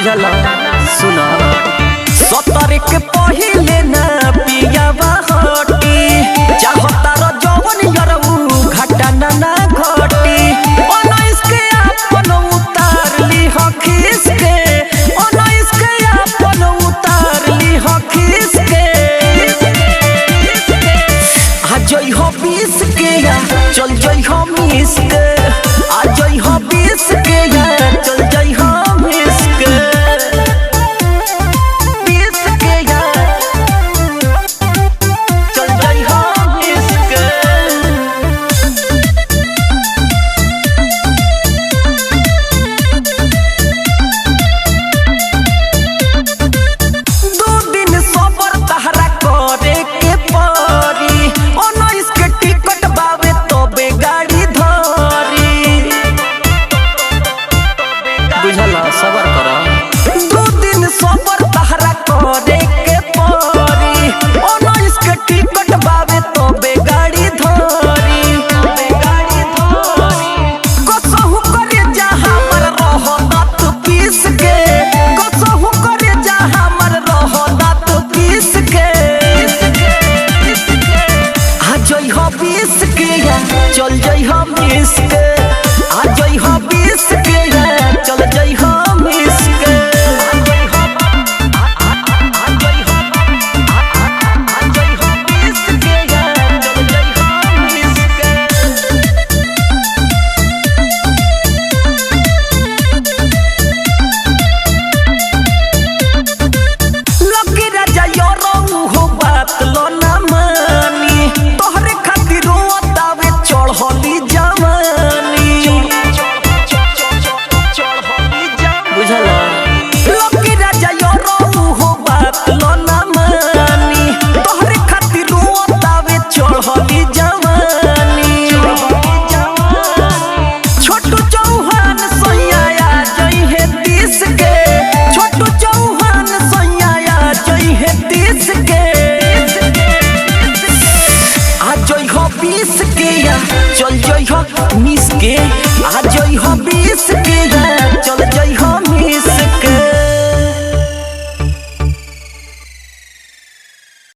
बुझला सुना 17 के पहिले ना पियावा हटी चाहता र जवन यरऊ घाटा ना घटी 19 के अपन उतार ली हखिस के 19 के अपन उतार ली हखिस के आ जई हो 20 के या चल जई हो 20 के आ जई हो 20 के या चल जई हो 20 के 20 के या चल जई हो 20 के दो दिन सबर तहरा करे के परी 19 के टिकट बावे तबे गाड़ी धरी बुझला सबर करा 2 दिन सबर तहरा करे के परी 19 के टिकट बावे तबे गाड़ी धरी कसहु करे जा हमर रहत पीस के कसहु करे जा हमर रहत पीस के आ जई हो 20 के या चल जई हो 20 के आ जई हो 20 के या चल जई हो 20 के आ जई हो 20 के या चल जई हो 20 के लकी राजा योरो हो बात लो ना मानी तोहरे खातिर रोतावे चढ़ली जवानी बुझला लकी राजा योरो हो बात लो ना मानी तोहरे खातिर रोतावे चढ़ली जवानी छोटू चौहान सैया जई है 30 के छोटू चौहान सैया जई है 30 के आ जई हो 20 के या चल जई हो 20 के आ